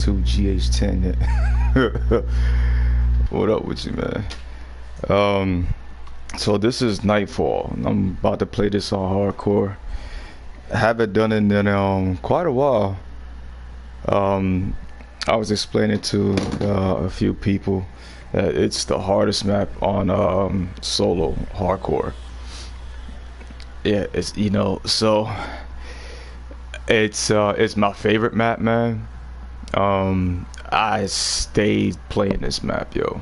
2GH10. What up with you, man? So this is Nightfall. I'm about to play this on hardcore. I haven't done it in quite a while. I was explaining to a few people that it's the hardest map on solo hardcore. Yeah, it's so it's my favorite map, man. I stayed playing this map, yo.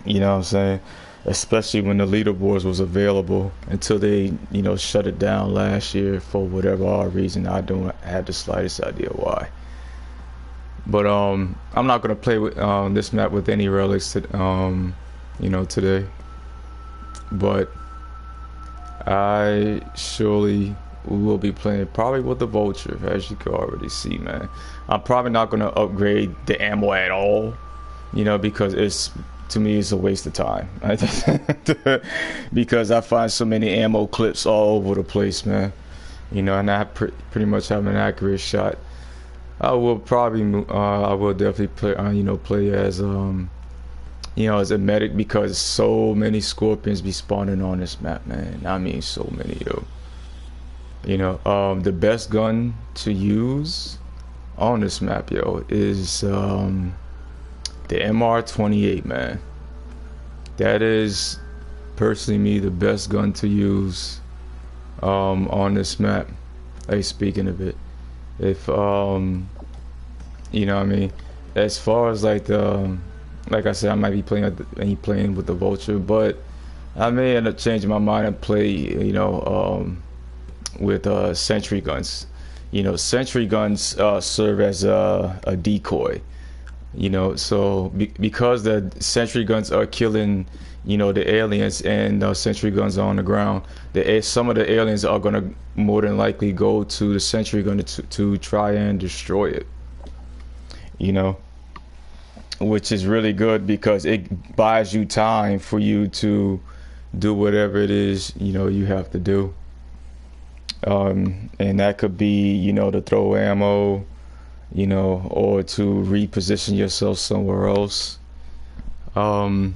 You know what I'm saying? Especially when the leaderboards was available until they, shut it down last year for whatever odd reason. I don't have the slightest idea why. But I'm not gonna play with this map with any relics today. But I surely will be playing probably with the Vulture, as you can already see, man. I'm probably not gonna upgrade the ammo at all, because to me it's a waste of time. Because I find so many ammo clips all over the place, man. And I pretty much have an accurate shot. I will definitely play, play as as a medic, because so many scorpions be spawning on this map, man. I mean, so many, yo. The best gun to use on this map, yo, is the MR28, man. That is personally me the best gun to use on this map. Hey, speaking of it, if as far as like I said, I might be playing with the Vulture, but I may end up changing my mind and play with sentry guns. Sentry guns serve as a decoy. So because the sentry guns are killing the aliens, and sentry guns are on the ground, some of the aliens are gonna more than likely go to the sentry gun to try and destroy it, which is really good because it buys you time for you to do whatever it is you have to do. And that could be to throw ammo, or to reposition yourself somewhere else. On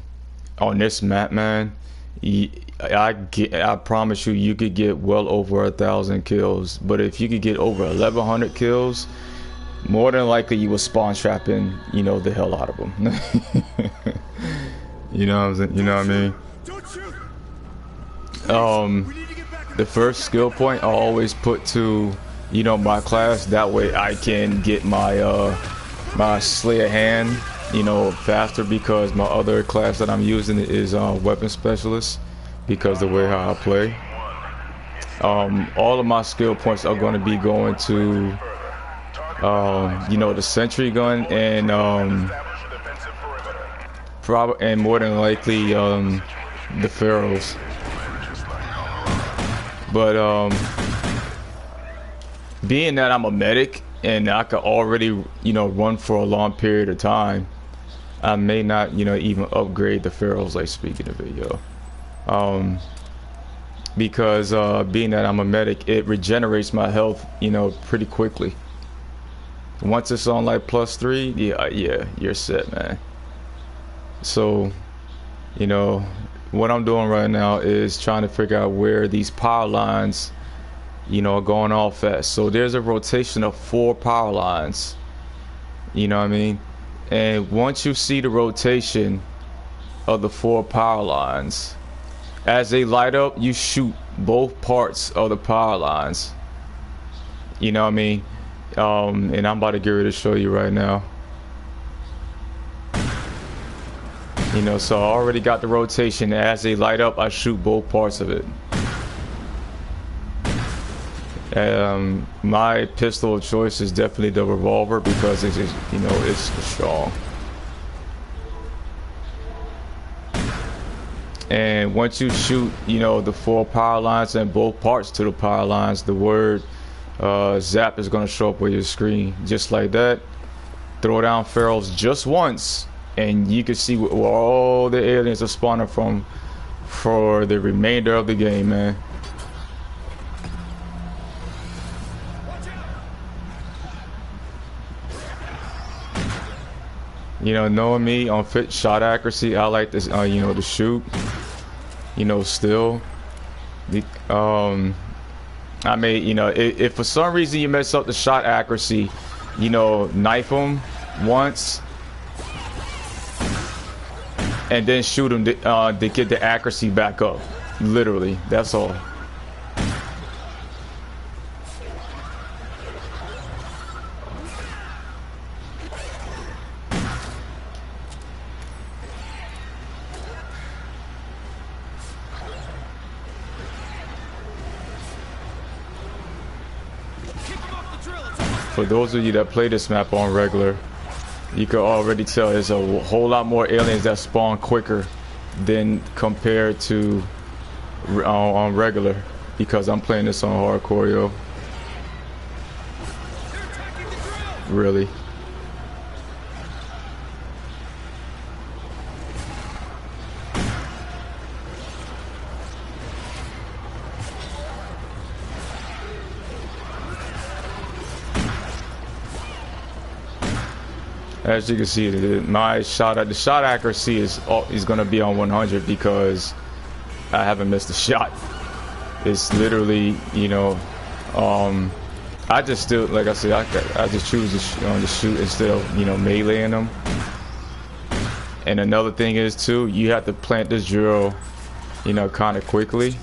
this map, man, I promise you could get well over 1,000 kills. But if you could get over 1,100 kills, more than likely you will spawn trapping the hell out of them. You know what I mean? The first skill point I always put to my class. That way I can get my my Slayer hand faster, because my other class that I'm using is weapon specialist, because the way how I play. All of my skill points are going to be going to the sentry gun, and and more than likely the pharaohs. But being that I'm a medic and I could already run for a long period of time, I may not even upgrade the pharaohs, like speaking of it, yo. Because being that I'm a medic, it regenerates my health pretty quickly. Once it's on like +3, yeah, you're set, man. So what I'm doing right now is trying to figure out where these power lines are going off at. So there's a rotation of 4 power lines, what I mean? And once you see the rotation of the 4 power lines, as they light up, you shoot both parts of the power lines, what I mean? And I'm about to get ready to show you right now. So I already got the rotation. As they light up, I shoot both parts of it. My pistol of choice is definitely the revolver, because it's strong. And once you shoot the 4 power lines and both parts to the power lines, the word zap is going to show up on your screen, just like that. Throw down pharaohs just once, and you can see where all the aliens are spawning from for the remainder of the game, man. You know, knowing me on fit shot accuracy, I like this. You know, to shoot. You know, still. I mean, you know, if for some reason you mess up the shot accuracy, you know, knife them once, and then shoot them to get the accuracy back up. Literally, that's all. For those of you that play this map on regular, you can already tell there's a whole lot more aliens that spawn quicker than compared to on regular, because I'm playing this on hardcore, yo. Really. As you can see, the shot accuracy is going to be on 100 because I haven't missed a shot. It's literally, you know, I just still, like I said, I just choose to shoot instead of, you know, meleeing them. And another thing is too, you have to plant this drill, you know, kind of quickly,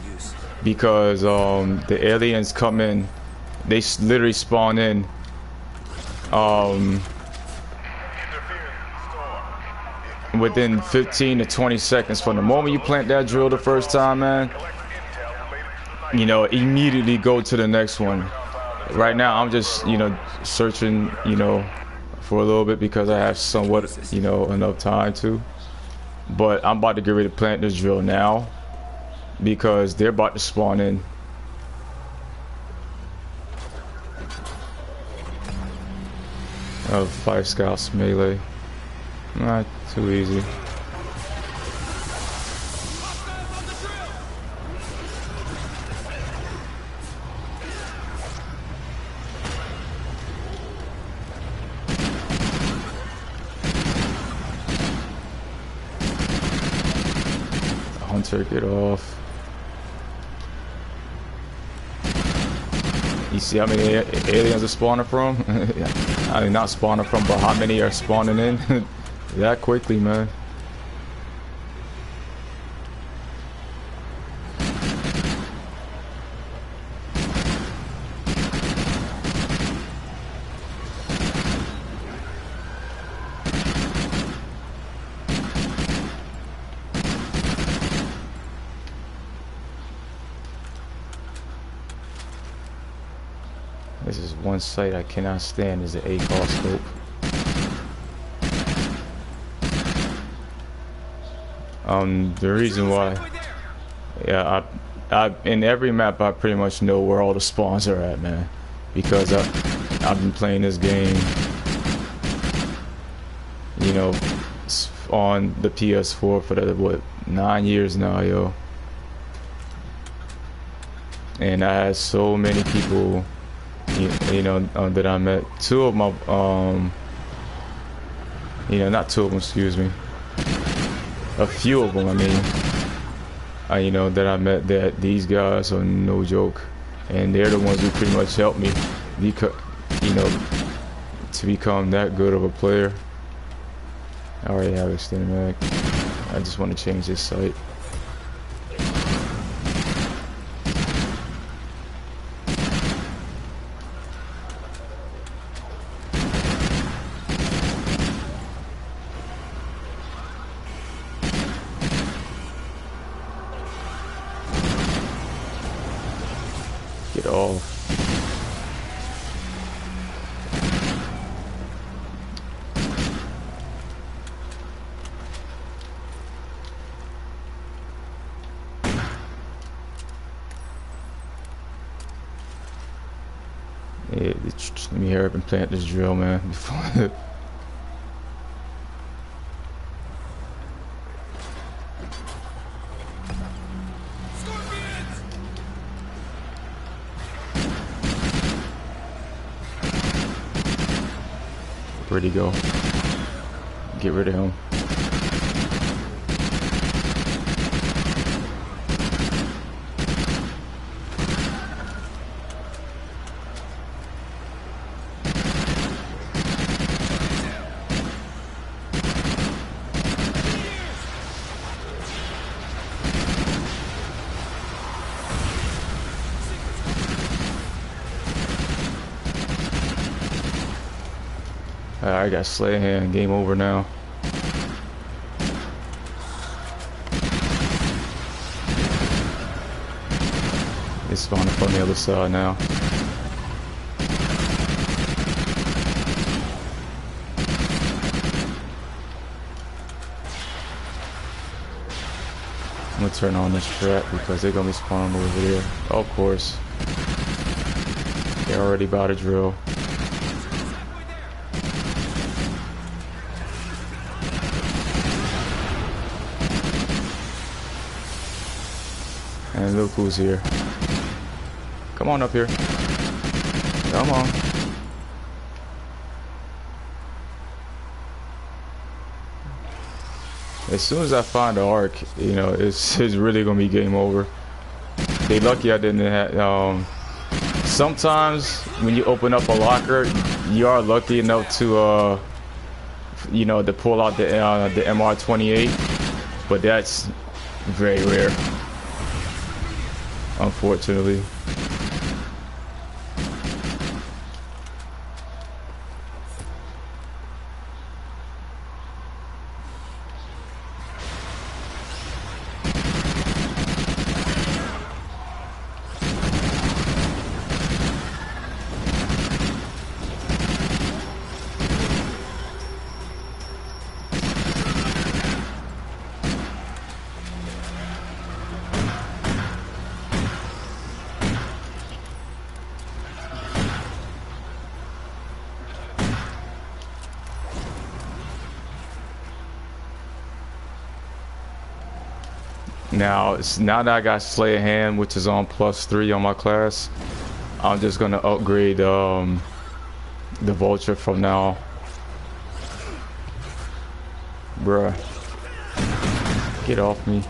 because the aliens come in, they literally spawn in. Within 15 to 20 seconds from the moment you plant that drill the first time, man, you know, immediately go to the next one. Right now, I'm just, you know, searching, you know, for a little bit because I have somewhat, you know, enough time to. But I'm about to get ready to plant this drill now because they're about to spawn in. Oh, 5 scouts melee. Not too easy. Hunter, get off. You see how many aliens are spawning from? I mean, not spawning from, but how many are spawning in? That quickly, man. This is one sight I cannot stand, is the ACOS scope. The reason why, yeah, I in every map I pretty much know where all the spawns are at, man, because I've been playing this game, you know, on the PS4 for the, what, 9 years now, yo. And I had so many people, you know, that I met. Two of my, you know, not two of them, excuse me. A few of them, I mean, you know, that I met, that these guys are no joke, and they're the ones who pretty much helped me, because, you know, to become that good of a player. I already have extended mag. I just want to change this sight. Get off. Yeah, let me hurry up and plant this drill, man, before where'd he go? Get rid of him. I got Slay hand. Game over now. It's spawning from the other side now. I'm gonna turn on this trap because they're gonna be spawning over there. Oh, of course. They're already about to drill. And look who's here. Come on up here. Come on. As soon as I find the arc, you know, it's really gonna be game over. They lucky I didn't have. Sometimes when you open up a locker, you are lucky enough to, you know, to pull out the MR28, but that's very rare. Unfortunately. Now that I got Slayer Hand, which is on +3 on my class, I'm just gonna upgrade the Vulture from now. Bruh. Get off me.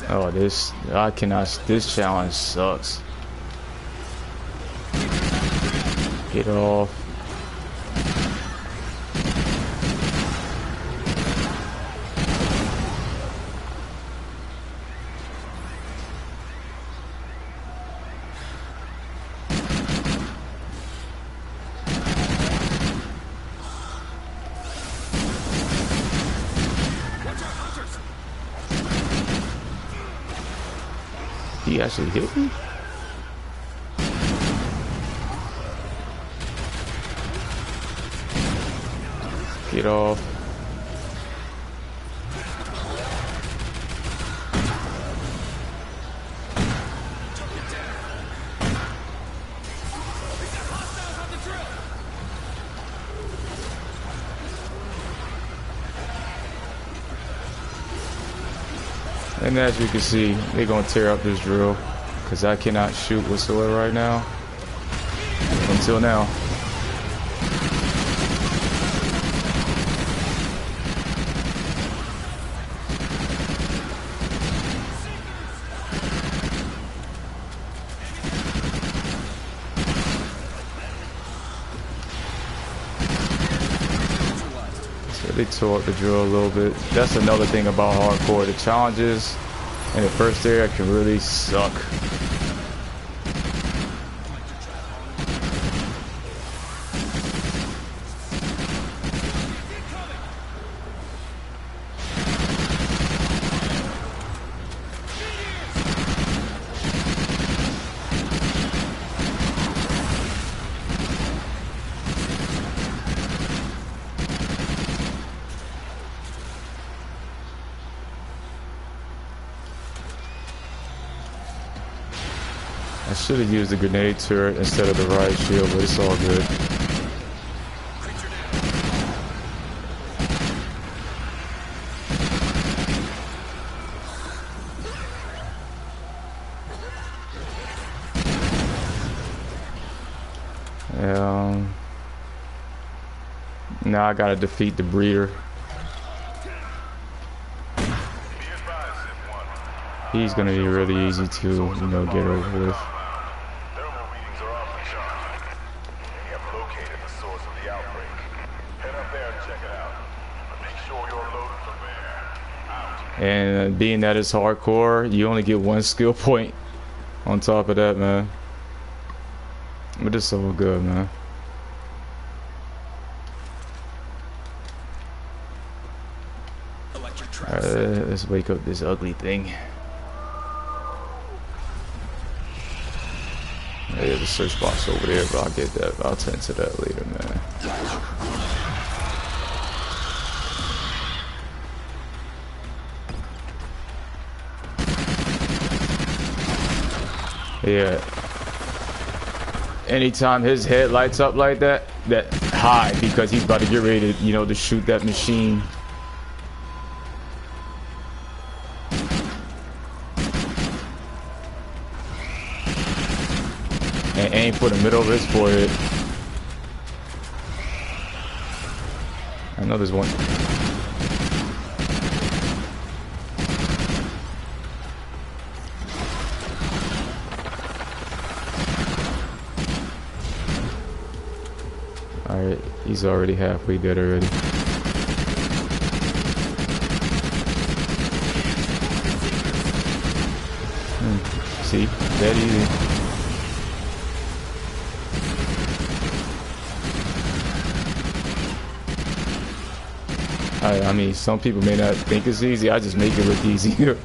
Oh, this challenge sucks. Get off. He actually hit me? Get off. And as you can see, they're gonna tear up this drill because I cannot shoot whatsoever right now. Until now. They tore up the drill a little bit. That's another thing about hardcore. The challenges in the first area can really suck. I should have used the grenade turret instead of the riot shield, but it's all good. Um, now I gotta defeat the breeder. He's gonna be really easy to, you know, get over with. And being that it's hardcore, you only get 1 skill point on top of that, man. But it's so good, man. Alright, let's wake up this ugly thing. Yeah, the search box over there, but I'll get that. I'll tend to that later, man. Yeah. Anytime his head lights up like that, that hide, because he's about to get ready to, you know, to shoot that machine. And aim for the middle of his forehead. I know there's one. Alright, he's already halfway dead already. See? That easy. I mean, some people may not think it's easy. I just make it look easy.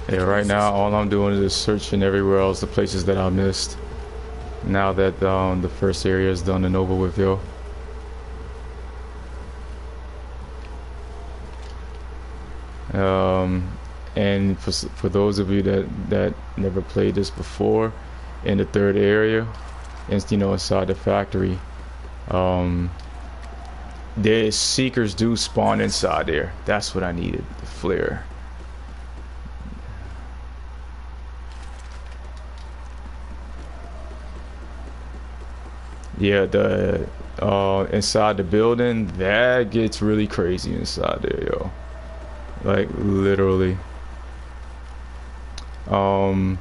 Yeah, right now all I'm doing is searching everywhere else, the places that I missed. Now that the first area is done and over with, yo. And for those of you that never played this before, in the third area, and you know, inside the factory, there's seekers do spawn inside there. That's what I needed, the flare. Yeah, the inside the building, that gets really crazy inside there, yo. Like literally. On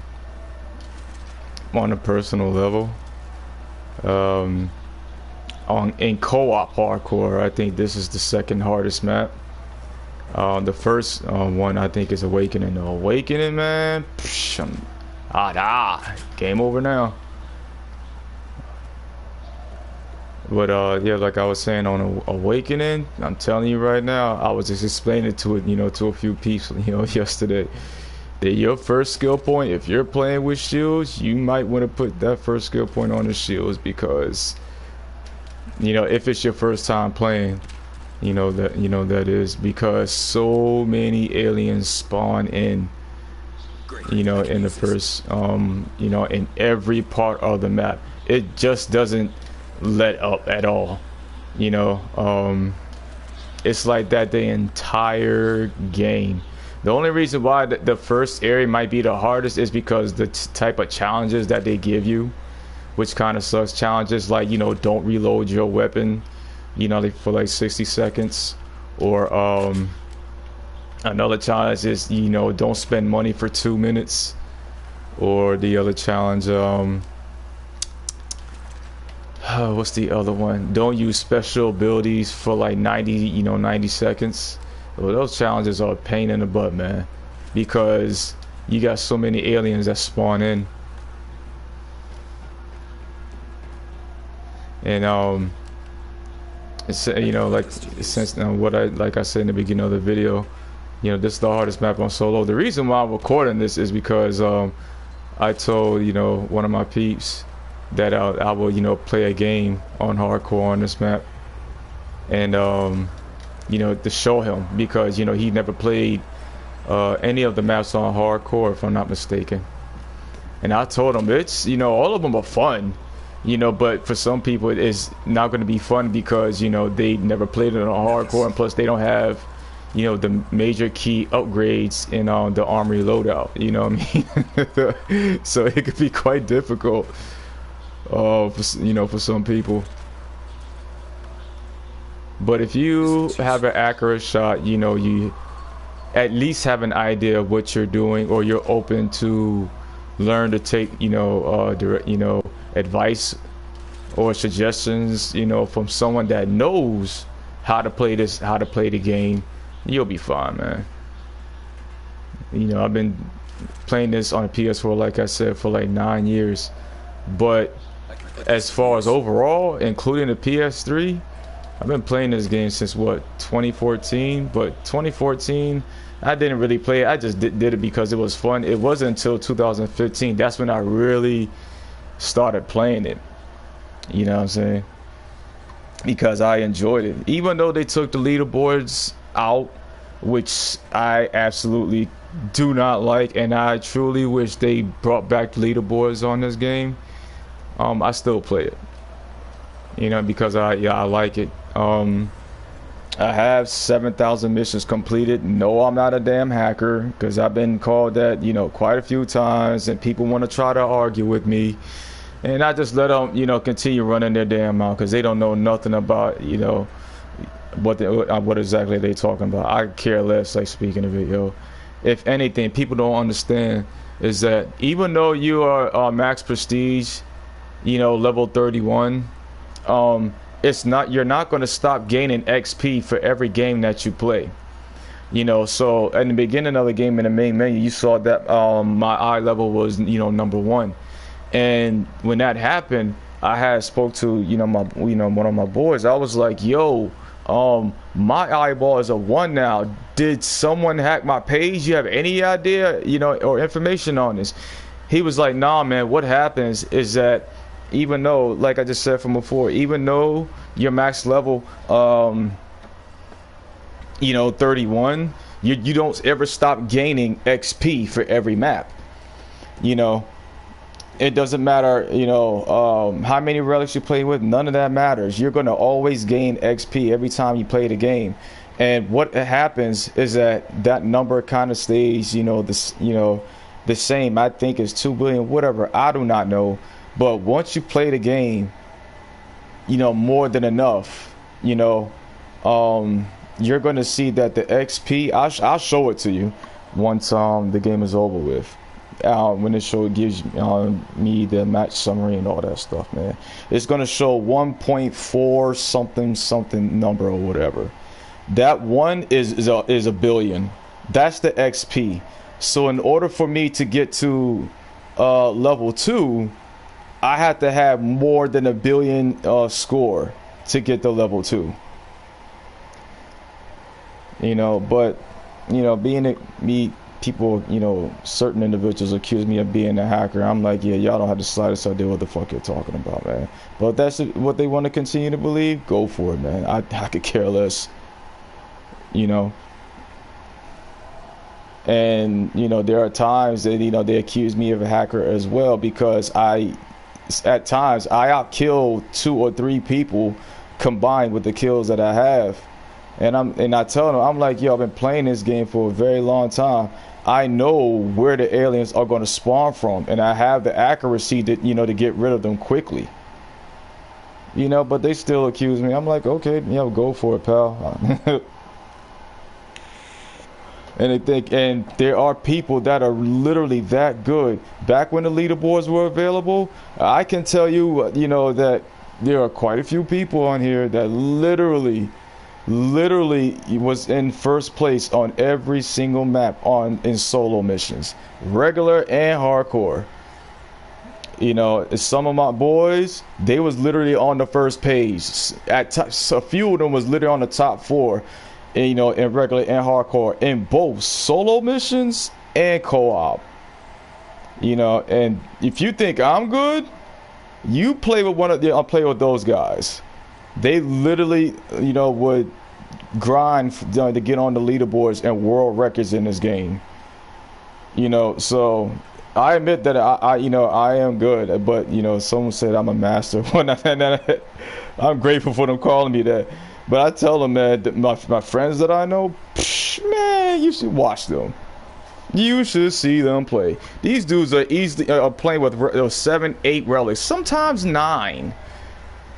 a personal level, in co-op hardcore, I think this is the second hardest map. The first one I think is Awakening. The Awakening, man, game over now. But yeah, like I was saying on Awakening, I'm telling you right now, I was just explaining to it, you know, to a few people, you know, yesterday, that your first skill point, if you're playing with shields, you might want to put that first skill point on the shields, because, you know, if it's your first time playing, that is, because so many aliens spawn in, you know, in the first, you know, in every part of the map. It just doesn't let up at all, you know. It's like that the entire game. The only reason why the first area might be the hardest is because the type of challenges that they give you, which kind of sucks. Challenges like, you know, don't reload your weapon, you know, for like 60 seconds, or another challenge is, you know, don't spend money for 2 minutes, or the other challenge, what's the other one? Don't use special abilities for like 90 seconds. Well, those challenges are a pain in the butt, man, because you got so many aliens that spawn in. And it's, you know, like, since like I said in the beginning of the video, you know, this is the hardest map on solo. The reason why I'm recording this is because I told, you know, one of my peeps that I will, you know, play a game on hardcore on this map, and you know, to show him, because, you know, he never played any of the maps on hardcore, if I'm not mistaken. And I told him, it's, you know, all of them are fun, you know, but for some people it's not going to be fun because, you know, they never played it on hardcore, and plus they don't have, you know, the major key upgrades in the armory loadout, you know what I mean? So it could be quite difficult, you know, for some people. But if you have an accurate shot, you know, you at least have an idea of what you're doing, or you're open to learn to take, you know, direct, you know, advice or suggestions, you know, from someone that knows how to play this, how to play the game, you'll be fine, man. You know, I've been playing this on a PS4, like I said, for like 9 years. But as far as overall, including the PS3, I've been playing this game since what, 2014? But 2014, I didn't really play it. I just did it because it was fun. It wasn't until 2015 that's when I really started playing it. You know what I'm saying? Because I enjoyed it. Even though they took the leaderboards out, which I absolutely do not like, and I truly wish they brought back the leaderboards on this game, I still play it. You know, because I like it. I have 7,000 missions completed. No, I'm not a damn hacker, because I've been called that, you know, quite a few times, and people want to try to argue with me, and I just let them, you know, continue running their damn mouth, because they don't know nothing about, you know, what exactly they talking about. I care less, like, speaking of it, yo. If anything, people don't understand is that even though you are max prestige, you know, level 31, you're not going to stop gaining XP for every game that you play. You know, so in the beginning of the game, in the main menu, you saw that my eye level was, you know, #1, and when that happened, I had spoke to, you know, one of my boys. I was like, yo, my eyeball is a 1 now. Did someone hack my page? You have any idea, you know, or information on this? He was like, nah, man, what happens is that even though, like I just said from before, even though your max level, you know, 31, you don't ever stop gaining XP for every map. You know, it doesn't matter, you know, how many relics you play with, none of that matters. You're going to always gain XP every time you play the game. And what happens is that number kind of stays, you know, the same. I think it's 2 billion, whatever. I do not know. But once you play the game, you know, more than enough, you know, you're going to see that the XP, I'll show it to you once the game is over with. When the show gives me the match summary and all that stuff, man. It's going to show 1.4 something number or whatever. That one is a billion. That's the XP. So in order for me to get to level 2, I had to have more than a billion score to get to level 2. You know, but, you know, people, you know, certain individuals accuse me of being a hacker. I'm like, yeah, y'all don't have the slightest idea what the fuck you're talking about, man. But if that's what they want to continue to believe, go for it, man. I could care less, you know. And, you know, there are times that, you know, they accuse me of a hacker as well, because at times I outkill 2 or 3 people combined with the kills that I have. And I tell them, I'm like, yo, I've been playing this game for a very long time. I know where the aliens are going to spawn from, and I have the accuracy to, you know, to get rid of them quickly. You know, but they still accuse me. I'm like, okay, yeah, go for it, pal. And there are people that are literally that good. Back when the leaderboards were available, I can tell you, you know, that there are quite a few people on here that literally was in first place on every single map in solo missions, regular and hardcore. You know, some of my boys, they was literally on the first page. A few of them was literally on the top 4, and, you know, in regular and hardcore, in both solo missions and co-op. You know, and if you think I'm good, you play with I'll play with those guys. They literally, you know, would grind to get on the leaderboards and world records in this game. You know, so I admit that I you know, I am good, but you know, someone said I'm a master. I'm grateful for them calling me that. But I tell them, man, that my friends that I know, man, you should watch them. You should see them play. These dudes are easily playing with 7, 8 relics, sometimes 9,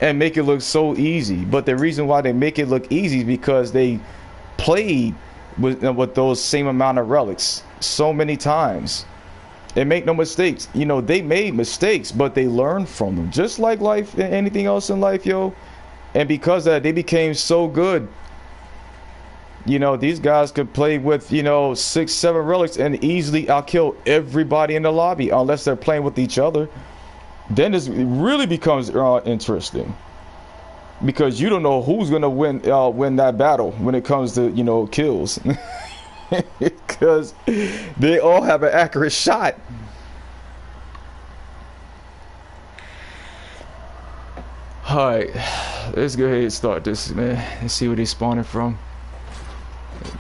and make it look so easy. But the reason why they make it look easy is because they played with those same amount of relics so many times and make no mistakes. You know, they made mistakes, but they learned from them, just like life and anything else in life, yo. And because of that, they became so good. You know, these guys could play with, you know, 6, 7 relics and easily outkill everybody in the lobby, unless they're playing with each other. Then it really becomes interesting, because you don't know who's gonna win that battle when it comes to, you know, kills, because they all have an accurate shot. All right, let's go ahead and start this, man. Let's see where they spawning from.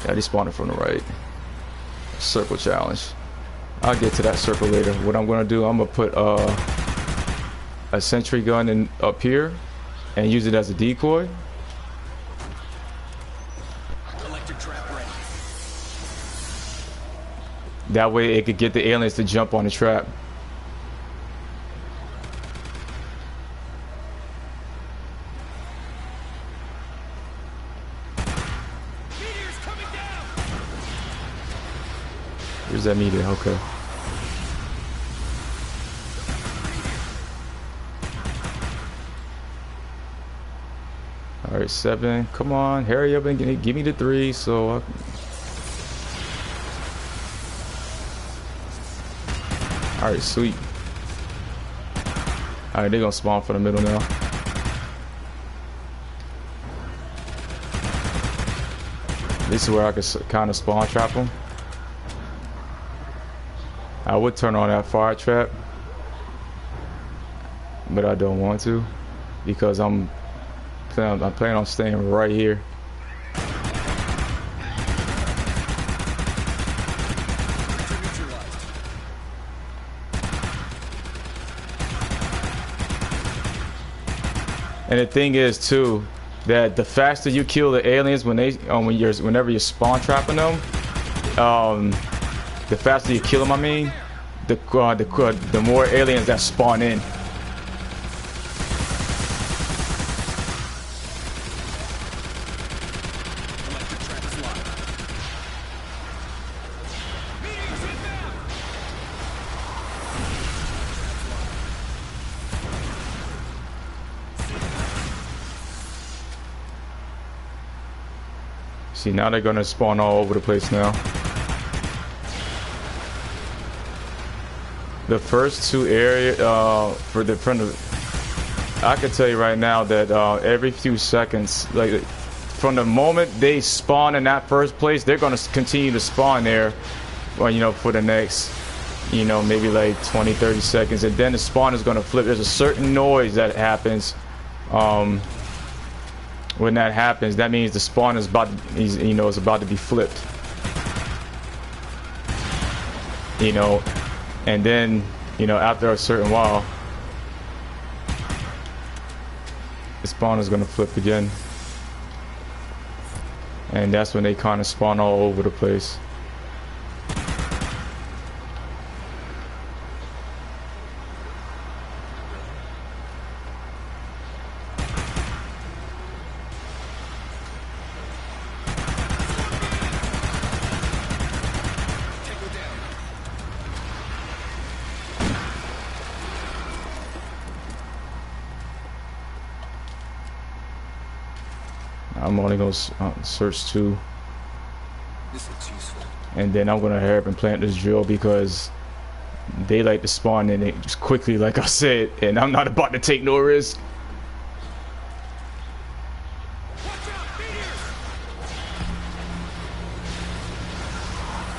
Yeah, they spawning from the right. Circle challenge. I'll get to that circle later. What I'm gonna do, I'm gonna put a sentry gun in up here and use it as a decoy. That way it could get the aliens to jump on the trap. Where's that meteor? Okay. All right, 7. Come on, hurry up and give me the 3. So I can... All right, sweet. All right, they're gonna spawn for the middle now. This is where I can kind of spawn trap them. I would turn on that fire trap, but I don't want to, because I'm planning on staying right here. And the thing is too, that the faster you kill the aliens whenever you're spawn trapping them, the faster you kill them, I mean, the more aliens that spawn in. See, now they're gonna spawn all over the place now. The first 2 areas I can tell you right now that every few seconds, like from the moment they spawn in that first place, they're gonna continue to spawn there, well, you know, for the next, you know, maybe like 20-30 seconds, and then the spawn is gonna flip. There's a certain noise that happens. When that happens, that means the spawn is about to be flipped. You know. And then, you know, after a certain while, the spawn is going to flip again. And that's when they kind of spawn all over the place. I'm only gonna search 2, this looks useful. And then I'm gonna hurry up and plant this drill, because they like to spawn in it just quickly, like I said, and I'm not about to take no risk.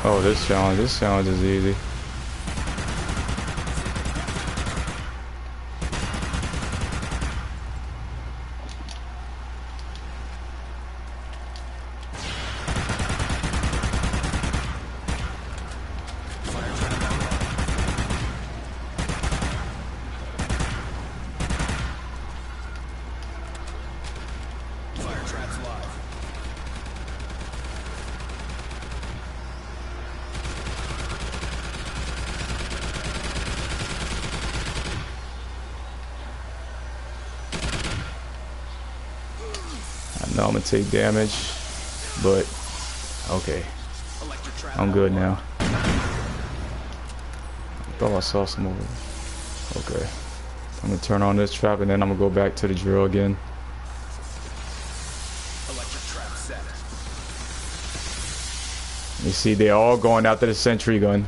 Oh, this challenge is easy. No, I'm gonna take damage, but okay. I'm good now. I thought I saw some over. Okay. I'm gonna turn on this trap and then I'm gonna go back to the drill again. You see, they're all going after the sentry gun.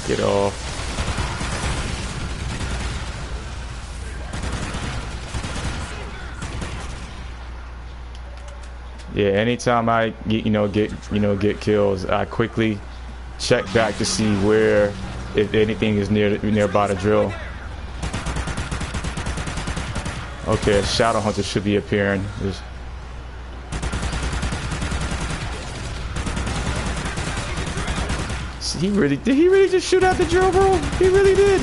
Get off. Yeah, anytime I get kills, I quickly check back to see where, if anything is nearby the drill. Okay, a shadow hunter should be appearing. Did he really just shoot out the drill, bro? He really did.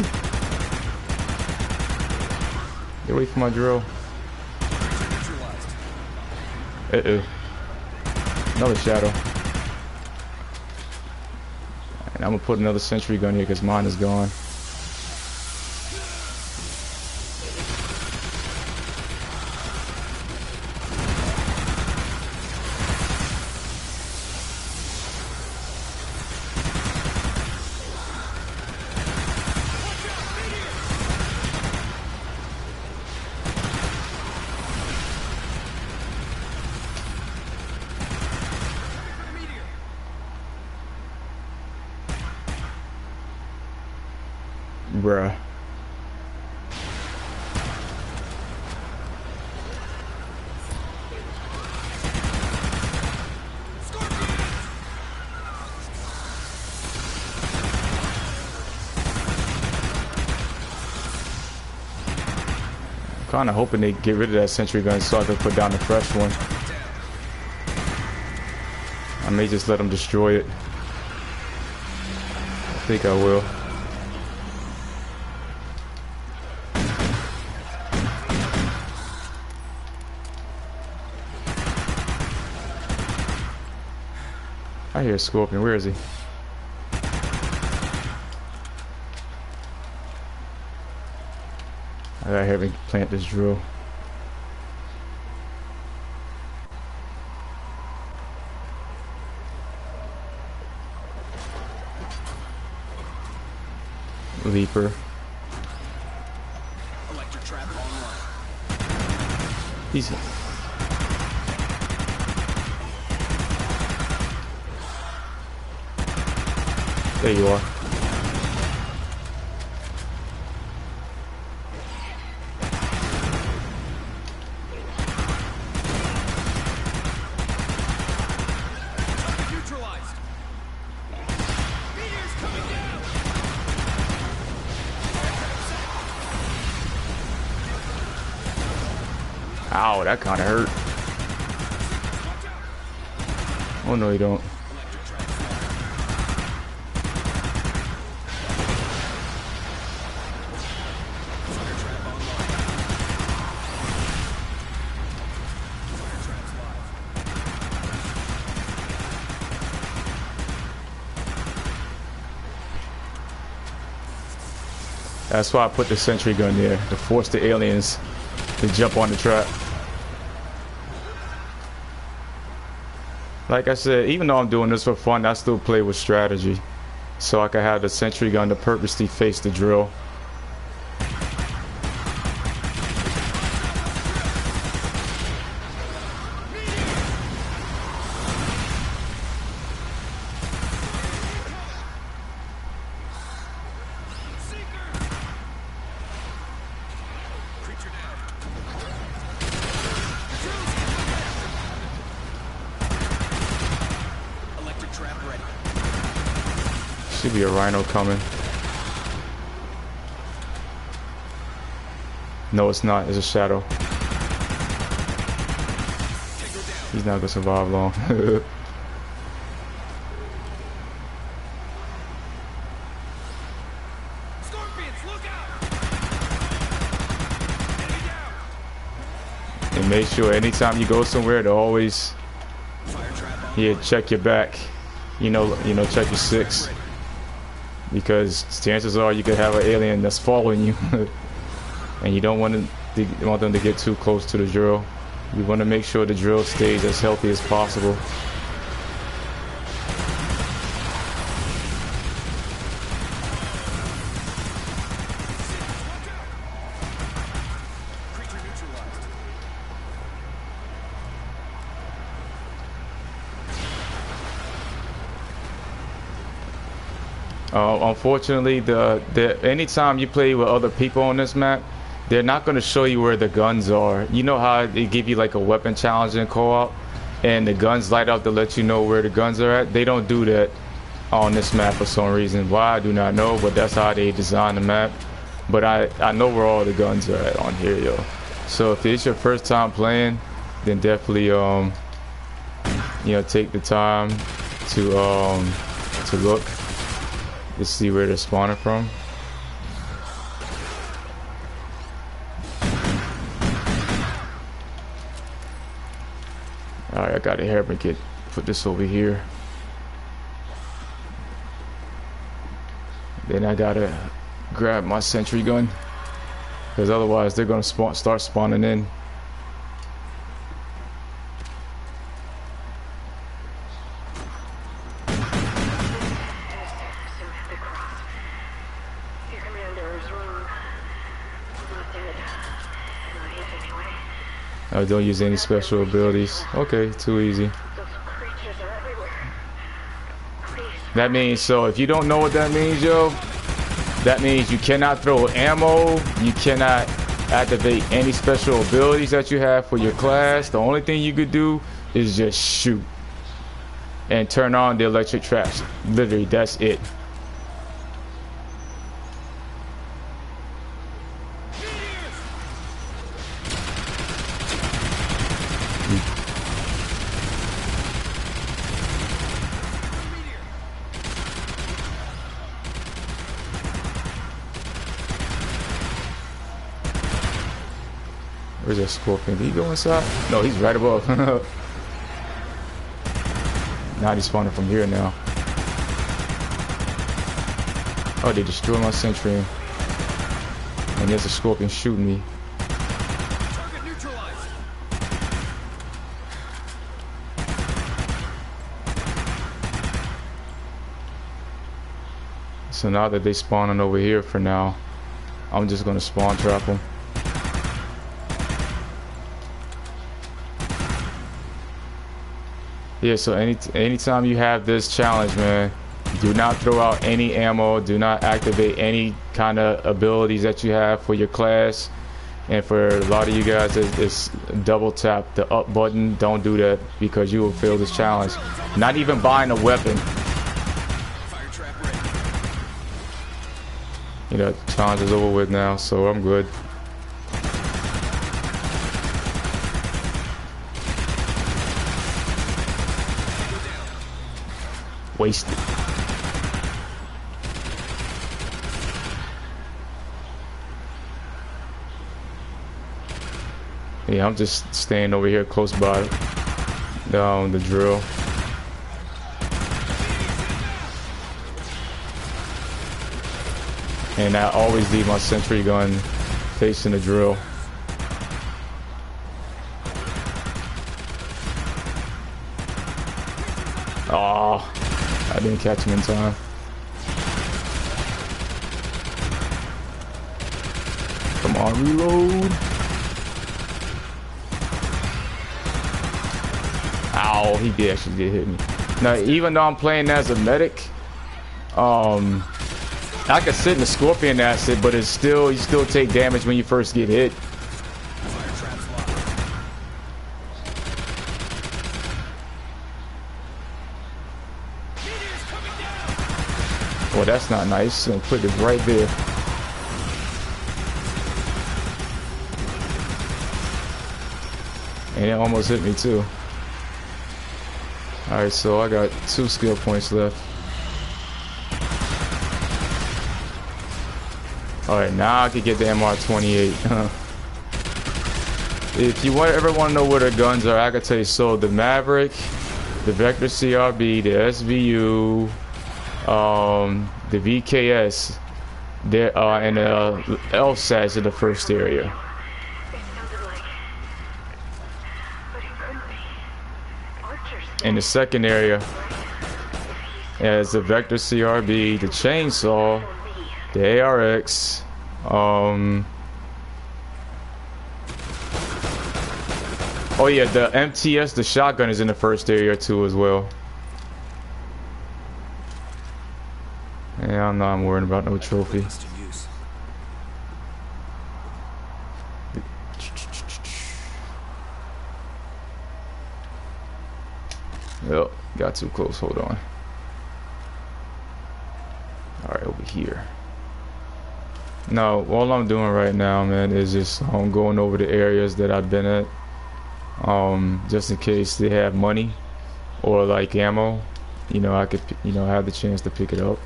Get away from my drill. Uh-oh. Another shadow. And I'm gonna put another sentry gun here because mine is gone. Bruh. I'm kinda hoping they get rid of that sentry gun so I can put down the fresh one. I may just let them destroy it. I think I will. I hear a scorpion. Where is he? I gotta have him plant this drill. Leaper. Electric trap online. He's. There you are. Neutralized. Meteors coming down. Ow, that kind of hurt. Oh no, you don't. That's why I put the sentry gun there, to force the aliens to jump on the trap. Like I said, even though I'm doing this for fun, I still play with strategy. So I can have the sentry gun to purposely face the drill. Should be a rhino coming. No, it's not. It's a shadow. He's not gonna survive long. And make sure anytime you go somewhere to always check your back. You know, check your six. Because chances are you could have an alien that's following you. And you don't want them to get too close to the drill. You want to make sure the drill stays as healthy as possible. Unfortunately, anytime you play with other people on this map, they're not going to show you where the guns are. You know how they give you like a weapon challenge in co-op, and the guns light up to let you know where the guns are at? They don't do that on this map for some reason. Why, I do not know, but that's how they design the map. But I know where all the guns are at on here, yo. So if it's your first time playing, then definitely take the time to look to see where they're spawning from. Alright, I got a hair kit. Put this over here. Then I gotta grab my sentry gun, because otherwise they're gonna start spawning in. I don't use any special abilities. Okay, too easy. That means, so if you don't know what that means, yo, that means you cannot throw ammo, you cannot activate any special abilities that you have for your class. The only thing you could do is just shoot and turn on the electric traps. Literally, that's it. Where's that scorpion? Did he go inside? No, he's right above. Now he's spawning from here now. Oh, they destroyed my sentry. And there's a scorpion shooting me. Target neutralized. So now that they spawning over here for now, I'm just gonna spawn trap them. Yeah, so anytime you have this challenge, man, do not throw out any ammo, do not activate any kind of abilities that you have for your class. And for a lot of you guys, it's double tap the up button. Don't do that, because you will fail this challenge. Not even buying a weapon. Fire trap ready. You know, challenge is over with now, so I'm good. Wasted. Yeah, I'm just staying over here close by the drill. And I always leave my sentry gun facing the drill. Oh, I didn't catch him in time. Come on, reload. Ow, he actually did hit me. Now, even though I'm playing as a medic, I could sit in the scorpion acid, but you still take damage when you first get hit. Fire traps locked. Well, that's not nice. I'm gonna put it right there. And it almost hit me too. Alright, so I got 2 skill points left. Alright, now I can get the MR28. if you ever want to know where the guns are, I can tell you. So the Maverick, the Vector CRB, the SVU, the VKS, there and the LSATs in the first area. In the second area, as the Vector CRB, the Chainsaw, the ARX, oh yeah, the MTS, the shotgun is in the first area too as well. Yeah, I'm not worried about no trophy. Yep, got too close, hold on. Alright, over here. No, all I'm doing right now, man, is just going over the areas that I've been at. Just in case they have money or like ammo, you know, I could, you know, have the chance to pick it up.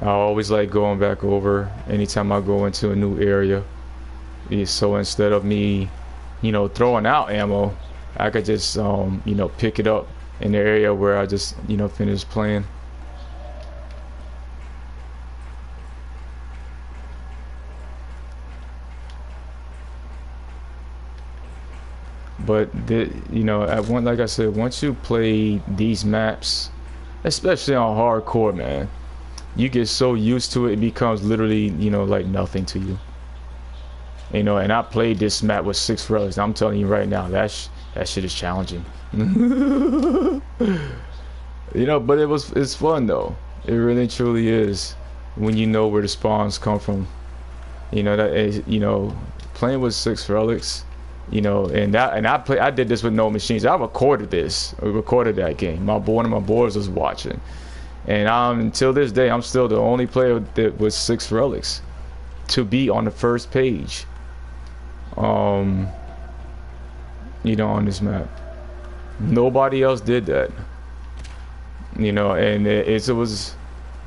I always like going back over anytime I go into a new area. So instead of me, you know, throwing out ammo, I could just, you know, pick it up in the area where I just, you know, finished playing. But you know, like I said, once you play these maps, especially on hardcore, man, you get so used to it, it becomes literally, you know, like nothing to you. You know, and I played this map with 6 relics. I'm telling you right now, that shit is challenging. You know, but it's fun though. It really truly is when you know where the spawns come from. You know that is, you know, playing with 6 relics. You know, I did this with no machines. I recorded this. I recorded that game. One of my boys was watching, and until this day, I'm still the only player that was 6 relics to be on the first page. You know, on this map, nobody else did that. You know, and it was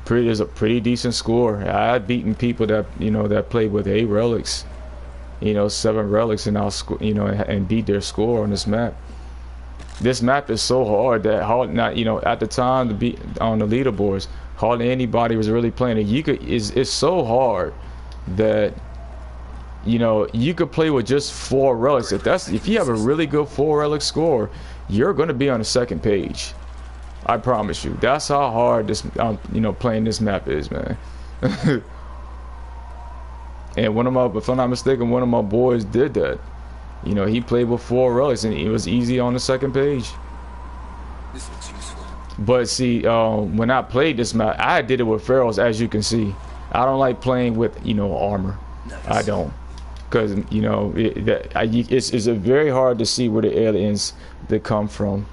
a pretty decent score. I had beaten people that, you know, that played with 8 relics. You know, 7 relics, and you know, and beat their score on this map. This map is so hard that not, you know, at the time to be on the leaderboards, hardly anybody was really playing it. It's so hard that, you know, you could play with just 4 relics. If you have a really good 4 relic score, you're going to be on the second page. I promise you. That's how hard this, you know, playing this map is, man. And if I'm not mistaken, one of my boys did that. You know, he played with 4 relics, and it was easy on the second page. This looks useful. But see, when I played this map, I did it with ferals, as you can see. I don't like playing with, you know, armor. Nice. I don't, because, you know, it's very hard to see where the aliens that come from.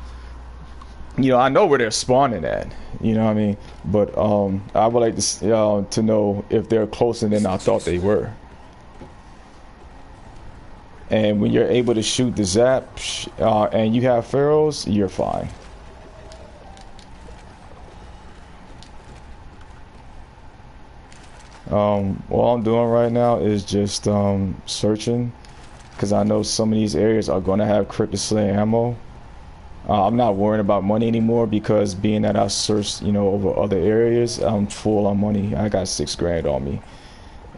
You know, I know where they're spawning at, you know what I mean? But I would like to know if they're closer than I thought they were. And when you're able to shoot the zap and you have ferals, you're fine. All I'm doing right now is just searching, because I know some of these areas are going to have cryptic slayer ammo. I'm not worrying about money anymore, because being that I searched, you know, over other areas, I'm full on money. I got 6 grand on me,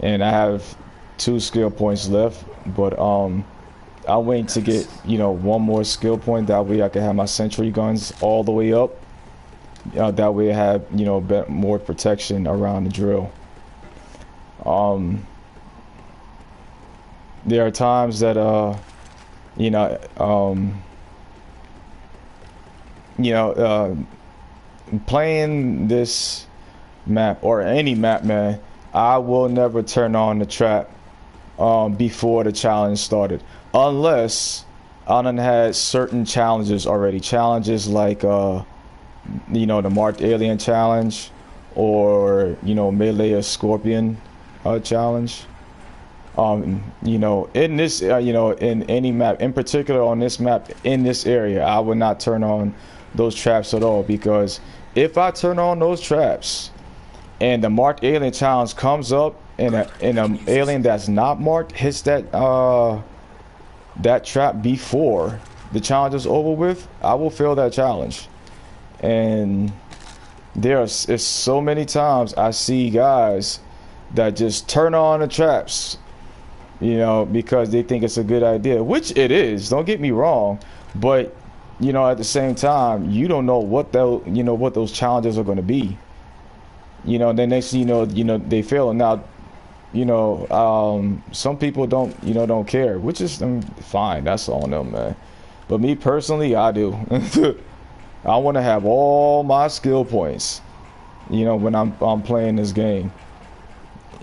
and I have 2 skill points left. But I'm waiting to get, you know, 1 more skill point. That way I can have my sentry guns all the way up. That way I have, you know, more protection around the drill. There are times that you know, playing this map or any map, man, I will never turn on the trap before the challenge started, unless I done had certain challenges already. Challenges like you know, the marked alien challenge, or, you know, melee or scorpion challenge. You know, in this you know, in any map, in particular on this map, in this area, I would not turn on those traps at all, because if I turn on those traps and the marked alien challenge comes up and alien that's not marked hits that that trap before the challenge is over with, I will fail that challenge. And it's so many times I see guys that just turn on the traps, you know, because they think it's a good idea, which it is, don't get me wrong, but you know, at the same time, you don't know what those challenges are going to be, you know. Then next thing you know they fail. And now, you know, some people don't care, which is fine, that's on them, man. But me personally, I do. I want to have all my skill points, you know, when I'm playing this game.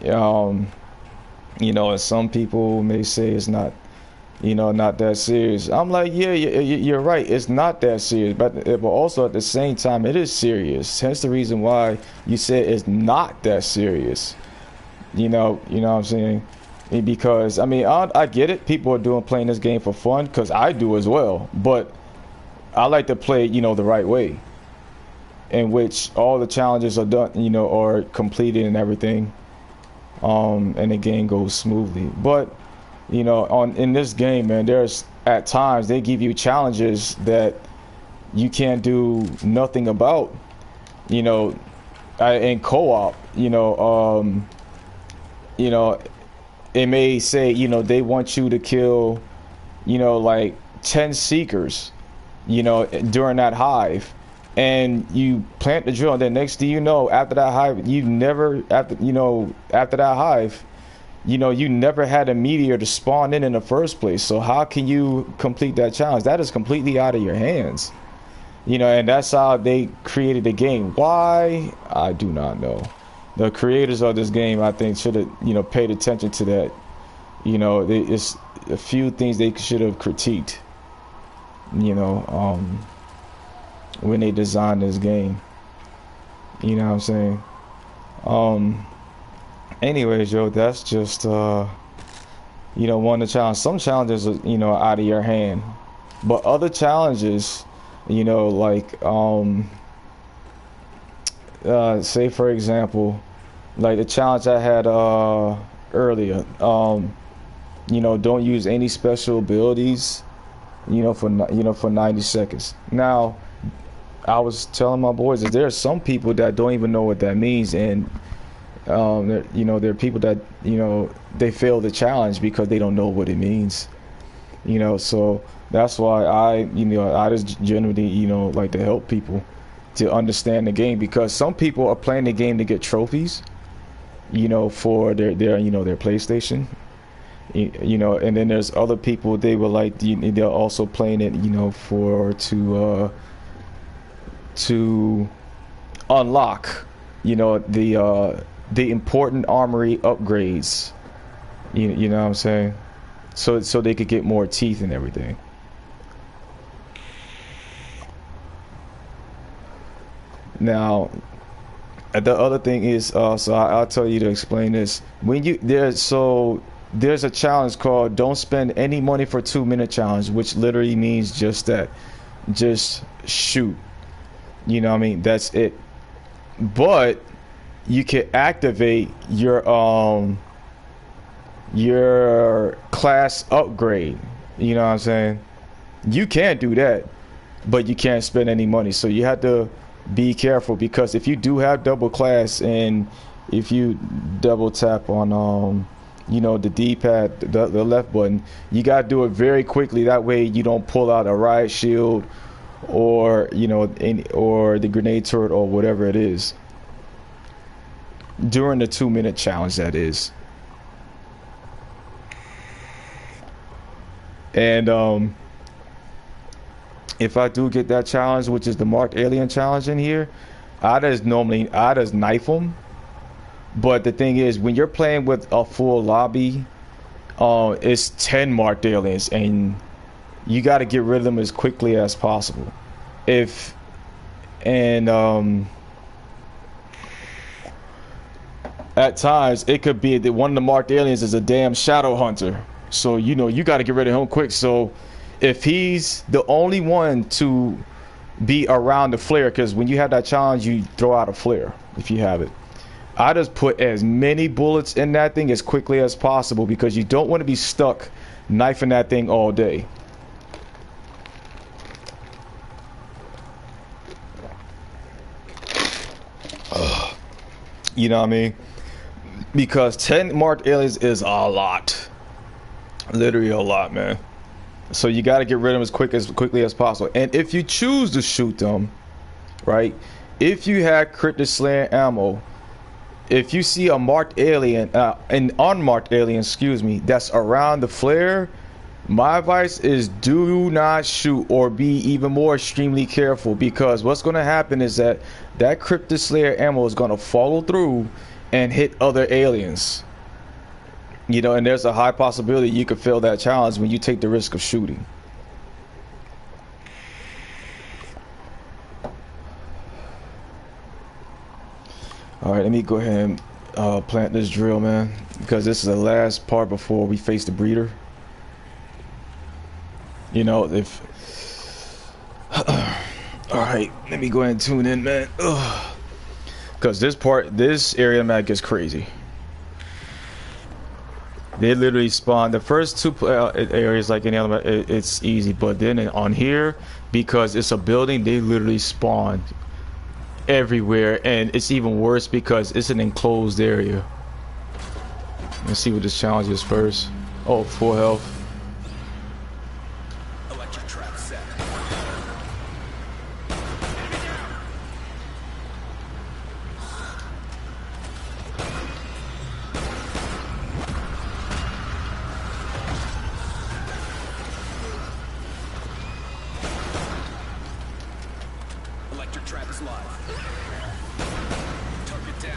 You know, and some people may say it's not, you know, not that serious. I'm like, yeah, you're right, it's not that serious, but also at the same time, it is serious. Hence the reason why you said it's not that serious. You know what I'm saying? Because I mean, I get it. People are playing this game for fun, because I do as well. But I like to play, you know, the right way, in which all the challenges are done, you know, or completed and everything, and the game goes smoothly. But you know, in this game, man, there's at times they give you challenges that you can't do nothing about. You know, in co-op, you know, it may say, you know, they want you to kill, you know, like 10 seekers, you know, during that hive, and you plant the drill, and then next thing you know, after that hive, you never had a meteor to spawn in the first place. So how can you complete that challenge? That is completely out of your hands, you know. And that's how they created the game. Why? I do not know. The creators of this game, I think, should have, you know, paid attention to that. You know, it's a few things they should have critiqued, you know, when they designed this game. You know what I'm saying? Anyways, yo, that's just you know, one of the challenges. Some challenges are, you know, out of your hand, but other challenges, you know, like say for example, like the challenge I had earlier, you know, don't use any special abilities, you know, for 90 seconds. Now, I was telling my boys that there are some people that don't even know what that means, and you know, there are people that, you know, they fail the challenge because they don't know what it means, you know. So that's why I just generally, you know, like to help people to understand the game, because some people are playing the game to get trophies, you know, for their PlayStation, you know. And then there's other people, they were like, they're also playing it, you know, to unlock, you know, the important armory upgrades, you know what I'm saying, so they could get more teeth and everything. Now, the other thing is, so I'll tell you to explain this. When there's a challenge called "Don't Spend Any Money for 2-minute challenge," which literally means just that, just shoot. You know what I mean? That's it. But you can activate your class upgrade. You know what I'm saying? You can do that, but you can't spend any money. So you have to be careful, because if you do have double class, and if you double tap on you know, the D-pad, the left button, you gotta do it very quickly. That way you don't pull out a riot shield, or you know, or the grenade turret, or whatever it is, during the 2-minute challenge, that is. And if I do get that challenge, which is the marked alien challenge in here, I just knife them. But the thing is, when you're playing with a full lobby, it's 10 marked aliens, and you got to get rid of them as quickly as possible. At times it could be that one of the marked aliens is a damn shadow hunter, so you know, you got to get rid of him quick. So if he's the only one to be around the flare, because when you have that challenge, you throw out a flare if you have it. I just put as many bullets in that thing as quickly as possible because you don't want to be stuck knifing that thing all day. You know what I mean? Because 10 marked aliens is a lot. Literally a lot, man. So you got to get rid of them as quickly as possible. And if you choose to shoot them, right? If you had cryptic slaying ammo, if you see a marked alien, an unmarked alien, excuse me, that's around the flare, my advice is do not shoot, or be even more extremely careful, because what's going to happen is that cryptic slayer ammo is going to follow through and hit other aliens. You know, and there's a high possibility you could fail that challenge when you take the risk of shooting. All right, let me go ahead and plant this drill, man, because this is the last part before we face the breeder. You know, if all right, let me go ahead and tune in, man, because this area map gets crazy. They literally spawn the first two areas like any other. It's easy, but then on here, because it's a building, they literally spawn everywhere, and it's even worse because it's an enclosed area. Let's see what this challenge is first. Oh, full health. Electric trap set. Electric trap is live. Target down.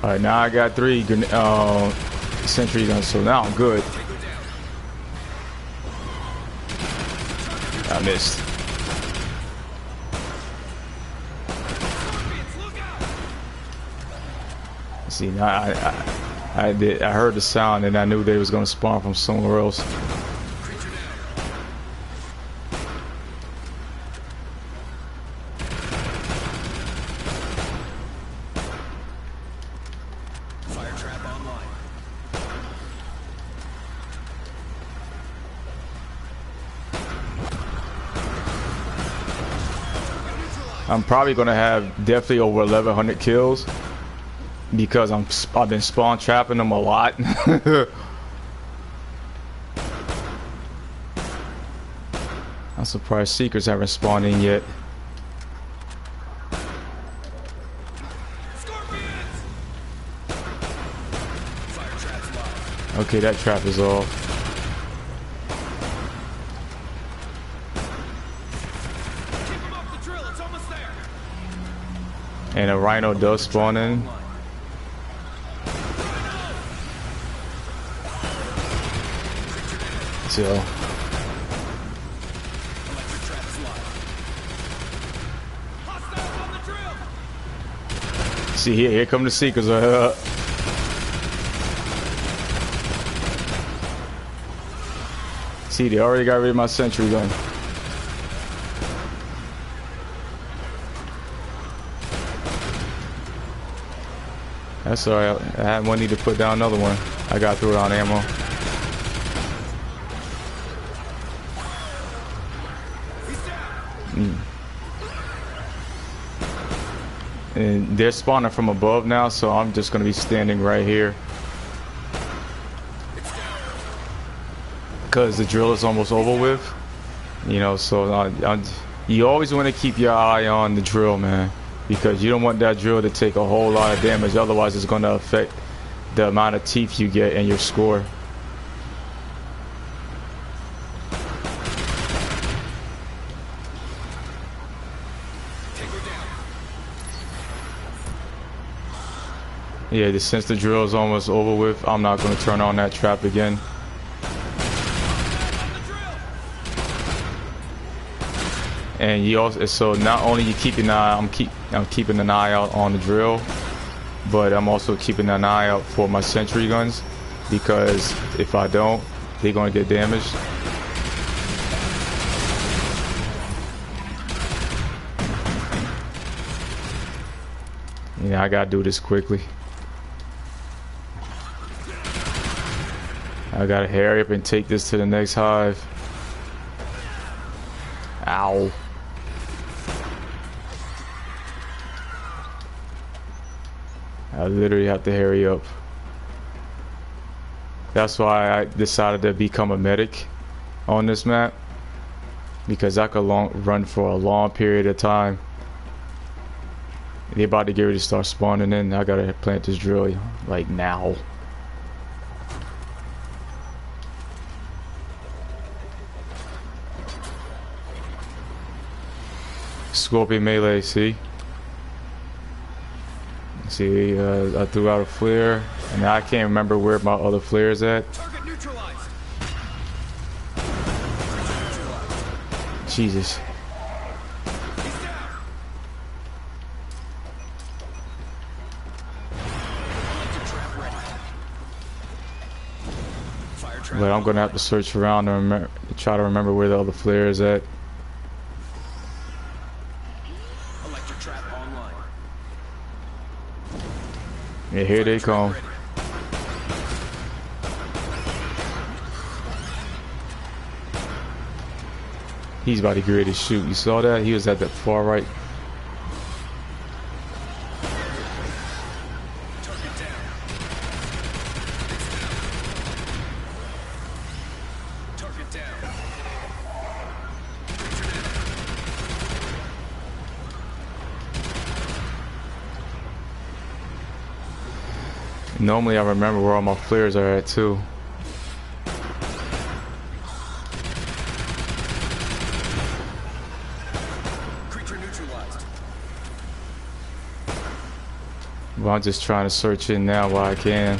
All right, now I got 3 sentry guns, so now I'm good. I missed. See, now I heard the sound and I knew they was gonna spawn from somewhere else. Fire trap online. I'm probably gonna have definitely over 1,100 kills because I've been spawn trapping them a lot. I'm surprised Seekers haven't spawned in yet. Okay, that trap is off. And a rhino does spawn in. So. See here come the Seekers. See, they already got rid of my sentry gun. That's alright. I had one need to put down another one. I got through it on ammo. And they're spawning from above now, so I'm just gonna be standing right here. Because the drill is almost over with, you know, so you always want to keep your eye on the drill, man, because you don't want that drill to take a whole lot of damage, otherwise it's going to affect the amount of teeth you get and your score. Yeah, since the drill is almost over with, I'm not going to turn on that trap again. And you also, so not only you keep an eye, I'm keeping an eye out on the drill, but I'm also keeping an eye out for my sentry guns, because if I don't, they're gonna get damaged. Yeah, I gotta do this quickly. I gotta hurry up and take this to the next hive. Ow. I literally have to hurry up. That's why I decided to become a medic on this map, because I could run for a long period of time. They're about to get ready to start spawning in. I gotta plant this drill like now. Scorpion melee, see? See, I threw out a flare, and I can't remember where my other flare is at. Target neutralized. Jesus. He's down. Electric trap ready. Fire trap. But I'm gonna have to search around and try to remember where the other flare is at. Electric trap online. Yeah, here they come. Ready. He's about to get ready to shoot. You saw that? He was at the far right. Target down. Target down. Normally I remember where all my flares are at too. Creature neutralized. But I'm just trying to search in now while I can.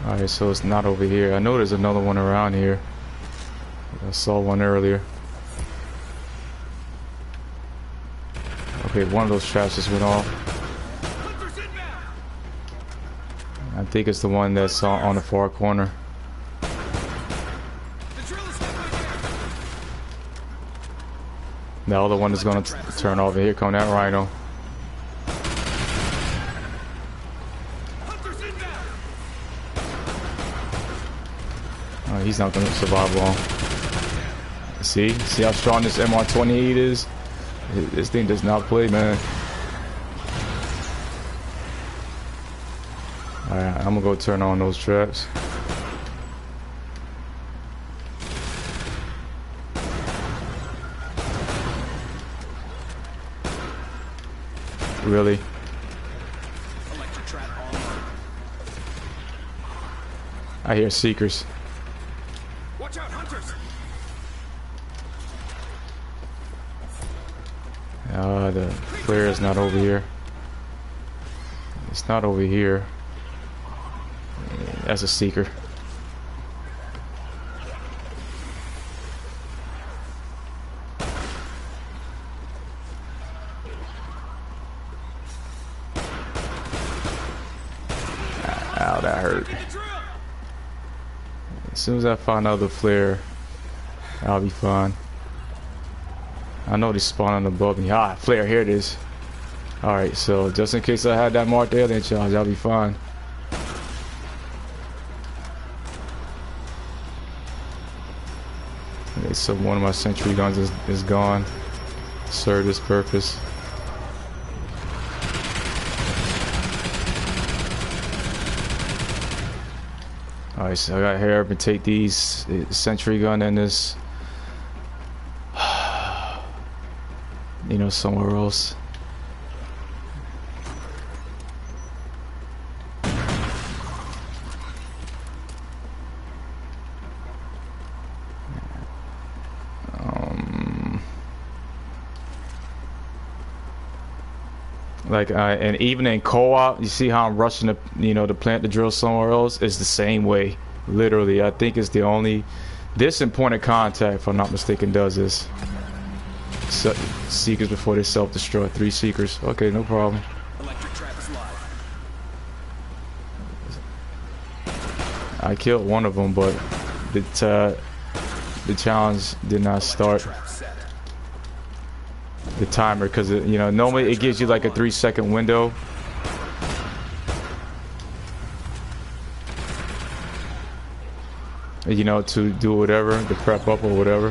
Alright, so it's not over here. I know there's another one around here. I saw one earlier. Okay, one of those traps just went off. Hunters inbound. I think it's the one that's on the far corner. The drill is halfway there. The other one is gonna turn off. Here come that rhino. Hunters inbound. Oh, he's not gonna survive long. See how strong this MR28 is? This thing does not play, man. Alright, I'm gonna go turn on those traps. Really? Electric trap online. I hear seekers. Watch out, hunters. The flare is not over here. It's not over here. That's a seeker. Ow, that hurt. The drill. As soon as I find another flare, I'll be fine. I know they spawning above me. Ah, flare, here it is. Alright, so just in case I had that marked alien charge, I'll be fine. Okay, so one of my sentry guns is gone. Served its purpose. Alright, so I got here up and take these sentry gun and this, you know, somewhere else. Like, and even in co-op, you see how I'm rushing to, you know, to plant the drill somewhere else? It's the same way. Literally, I think it's the only... This and point of contact, if I'm not mistaken, does this. Seekers before they self-destruct. 3 seekers. Okay, no problem. Electric trap is live. I killed one of them, but the challenge did not start. Trap set. the timer, because you know, normally it gives you like a 3-second window. You know, to do whatever, to prep up or whatever.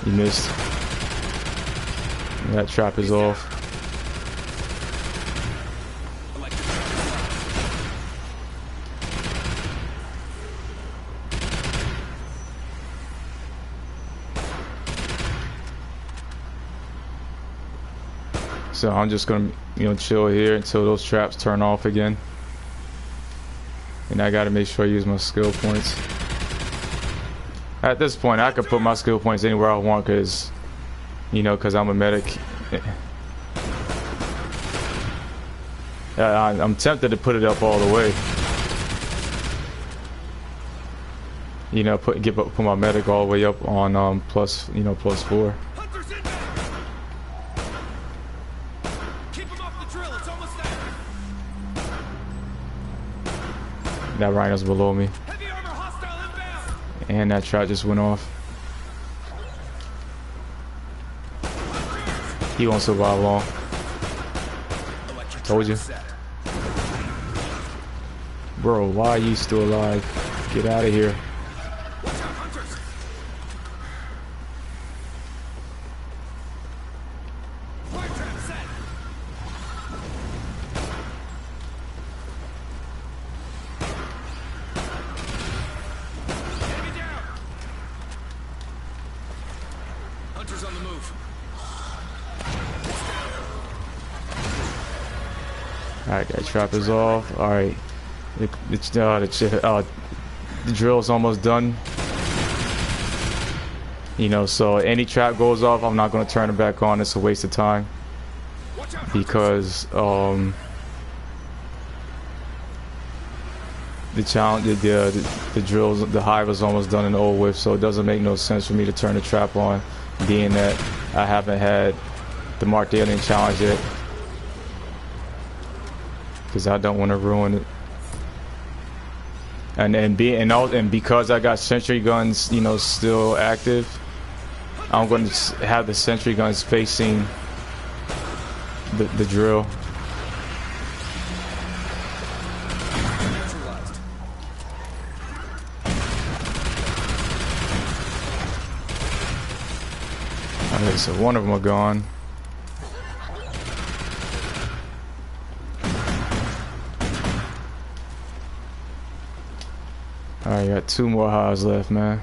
You missed. That trap is off. So I'm just gonna, you know, chill here until those traps turn off again. And I gotta make sure I use my skill points. At this point, I can put my skill points anywhere I want, cause, you know, cause I'm a medic. I'm tempted to put it up all the way. You know, put my medic all the way up on plus, you know, +4. That rhino's below me. Heavy armor hostile inbound. And that trap just went off. He won't survive long. Told you. Bro, why are you still alive? Get out of here. Watch out, hunters. Fire trap set. Enemy down. Hunters on the move. Alright, that trap is off. Alright. The drill's almost done. You know, so any trap goes off, I'm not going to turn it back on. It's a waste of time. Because the challenge, the drills, the hive is almost done and over with, so it doesn't make no sense for me to turn the trap on, being that I haven't had the Marked Alien challenge yet. Because I don't want to ruin it. And because I got sentry guns, you know, still active, I'm going to have the sentry guns facing the drill. Alright, so one of them are gone. Alright, got 2 more highs left, man.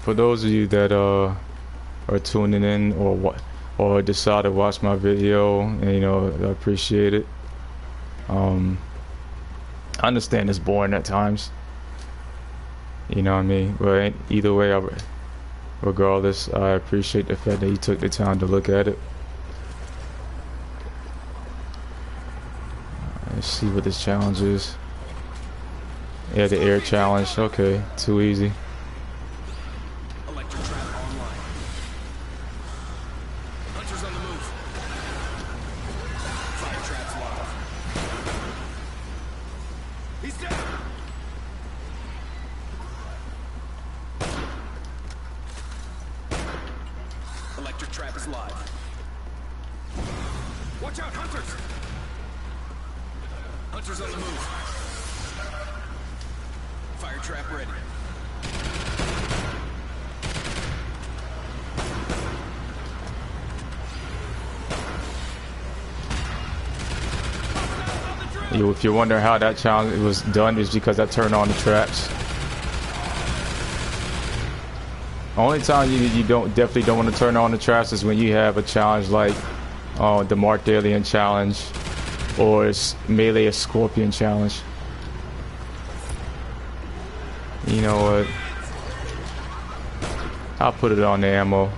For those of you that are tuning in or decide to watch my video, and you know, I appreciate it. I understand it's boring at times. You know what I mean? But either way, regardless, I appreciate the fact that you took the time to look at it. Let's see what this challenge is. Yeah, the air challenge. Okay, too easy. Electric trap online. Hunters on the move. Fire traps live. He's down. Electric trap is live. Watch out, hunters. Hunters on the move. Fire trap ready. If you're wondering how that challenge was done, is because I turned on the traps. Only time you definitely don't want to turn on the traps is when you have a challenge like the Marked Alien challenge or it's melee a scorpion challenge. You know what? I'll put it on the ammo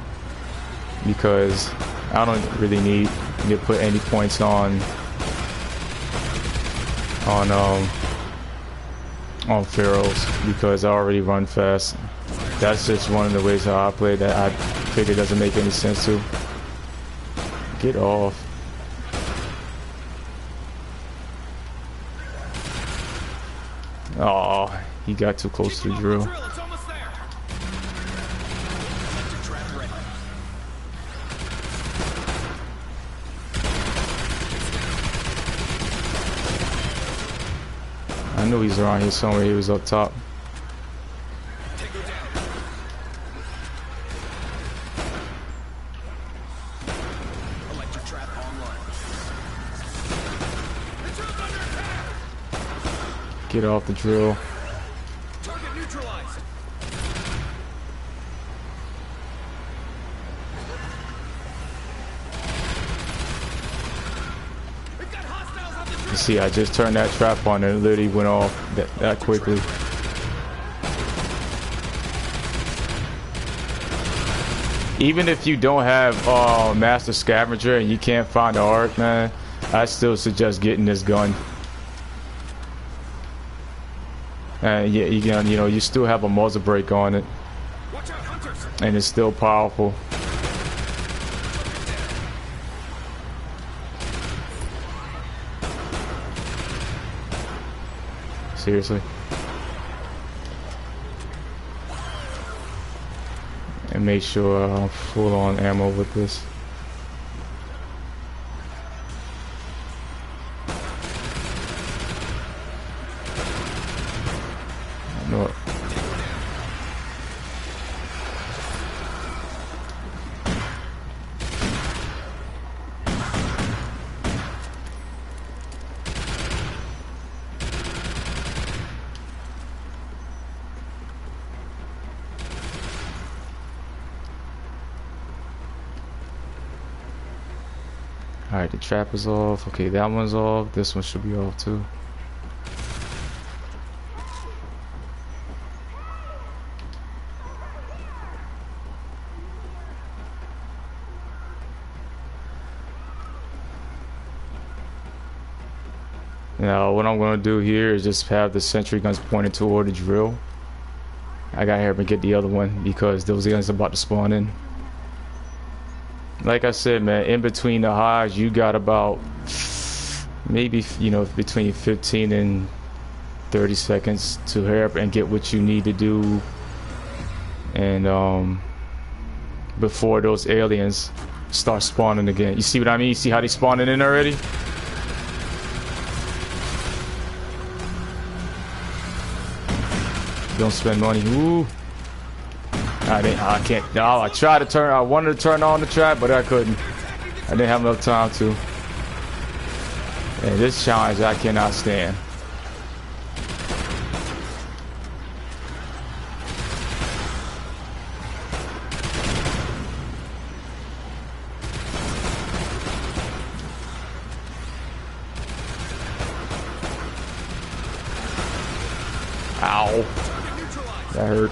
because I don't really need to put any points on Pharaohs because I already run fast. That's just one of the ways how I play that I figure doesn't make any sense to. Get off. Oh, he got too close to the drill. It's almost there. Electric trap ready. I knew he's around here somewhere. He was up top. Take her down. Electric trap online. The trap under attack. Get off the drill. Target neutralized. We've got hostiles on the drill. You see, I just turned that trap on and it literally went off that quickly. Even if you don't have Master Scavenger and you can't find the arc, man, I still suggest getting this gun. And yeah, you still have a muzzle brake on it, Watch out, hunters. and it's still powerful. Seriously. And make sure I'm full on ammo with this. No. Alright, the trap is off. Okay, that one's off. This one should be off too. Now, what I'm going to do here is just have the sentry guns pointed toward the drill. I got to hurry and get the other one because those guns are about to spawn in. Like I said, man, in between the highs, you got about maybe, between 15 and 30 seconds to hurry up and get what you need to do. And before those aliens start spawning again. You see what I mean? You see how they spawning in already? Don't spend money. Ooh. I can't. No, I tried to turn. I wanted to turn on the trap, but I couldn't. I didn't have enough time to. And this challenge I cannot stand. Ow. That hurt.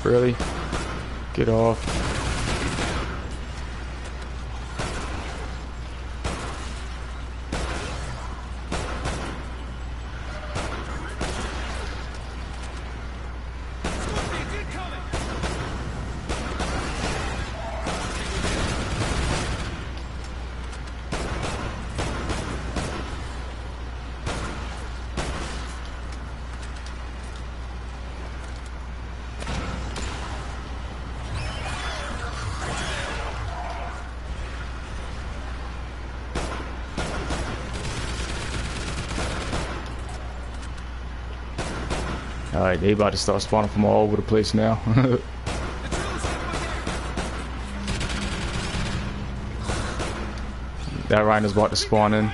Really? Get off. Alright, they about to start spawning from all over the place now. That rhino's about to spawn in.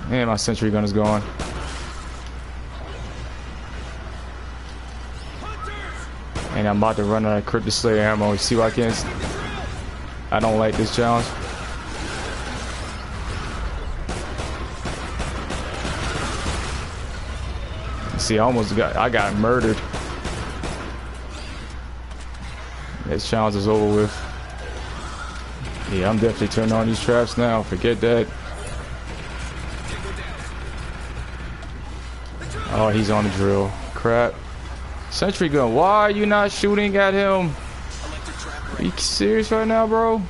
And my sentry gun is gone. And I'm about to run out of Cryptic Slayer ammo. You see why I can't? I don't like this challenge. See, I got murdered. This challenge is over with. Yeah, I'm definitely turning on these traps now. Forget that. Oh, he's on the drill. Crap. Sentry gun, why are you not shooting at him? Are you serious right now, bro?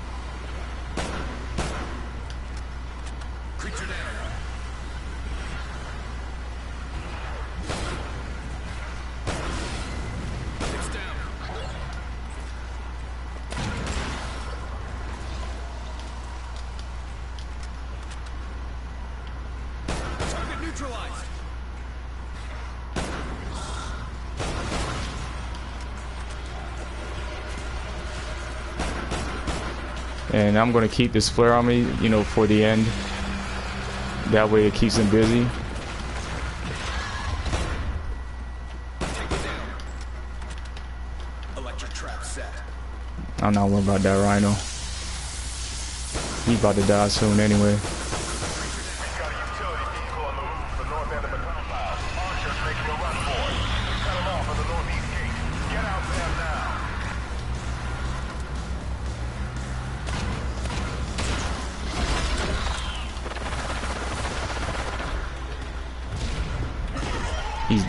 And I'm gonna keep this flare on me, you know, for the end. That way it keeps him busy. Electric trap set. I'm not worried about that rhino. He's about to die soon anyway.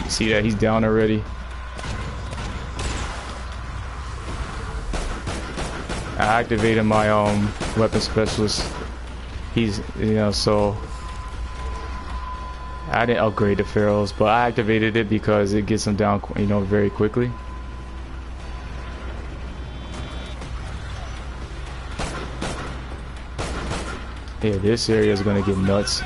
See that he's down already. I activated my weapon specialist. He's, you know, so I didn't upgrade the ferals, but I activated it because it gets him down, you know, very quickly. Yeah, this area is gonna get nuts.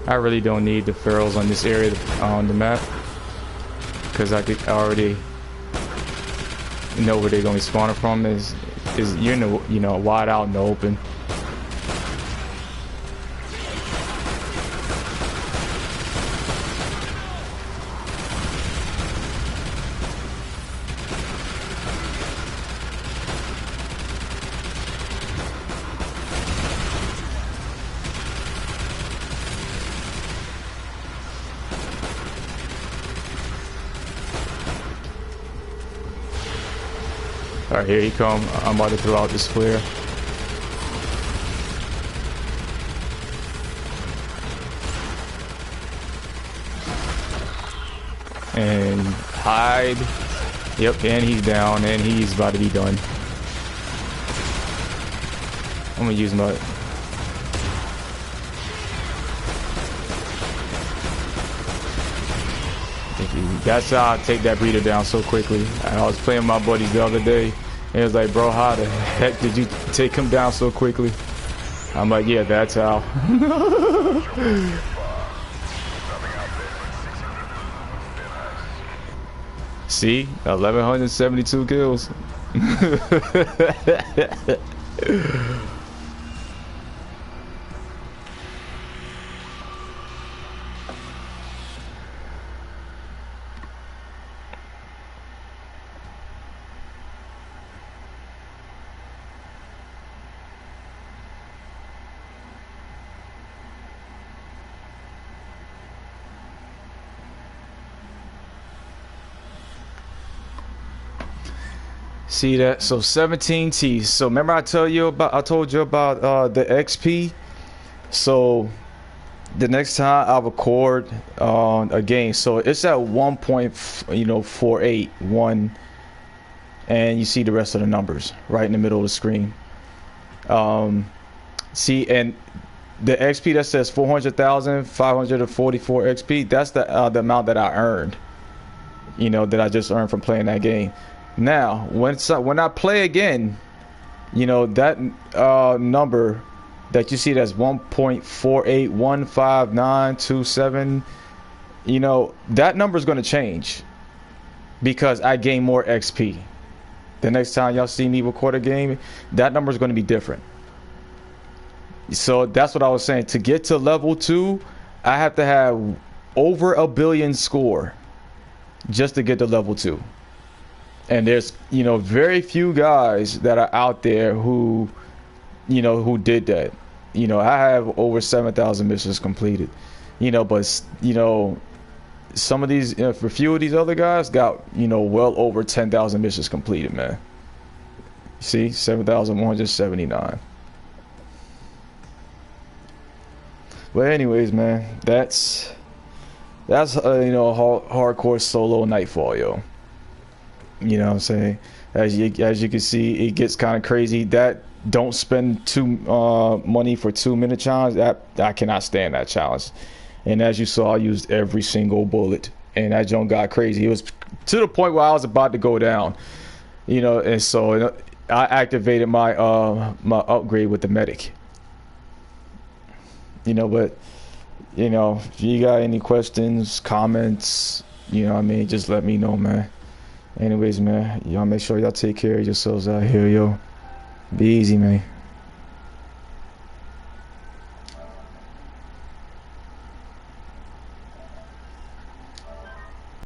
I really don't need the ferals on this area on the map because I already know where they're gonna be spawning from. Is you're in the, you know, wide out in the open. Alright, here he come. I'm about to throw out this flare. And hide. Yep, and he's down, and he's about to be done. I'm gonna use my... That's how I take that breeder down so quickly. I was playing with my buddies the other day, and it was like, bro, how the heck did you take him down so quickly? I'm like, yeah, that's how. See, 1,172 kills. See that? So 17 T. So remember I told you about the XP. So the next time I record a game, so it's at 1.481, and you see the rest of the numbers right in the middle of the screen. See, and the XP that says 400,544 XP, that's the amount that I earned. You know, that I just earned from playing that game. Now, when I play again, you know, that number that you see that's 1.481597, you know, that number is going to change because I gain more XP. The next time y'all see me record a game, that number is going to be different. So that's what I was saying. To get to level 2, I have to have over 1 billion score just to get to level 2. And there's, you know, very few guys that are out there who, you know, who did that. You know, I have over 7,000 missions completed. You know, but, you know, some of these, a few of these other guys got, you know, well over 10,000 missions completed, man. See, 7,179. But anyways, man, that's you know, hardcore solo Nightfall, yo. You know what I'm saying? As you can see, it gets kind of crazy. That don't spend money for 2-minute challenge. That I cannot stand that challenge. And as you saw, I used every single bullet, and that junk got crazy. It was to the point where I was about to go down. You know, and so I activated my my upgrade with the medic. You know, but you know, if you got any questions, comments, you know what I mean, just let me know, man. Anyways, man, y'all make sure y'all take care of yourselves out here, yo. Be easy, man.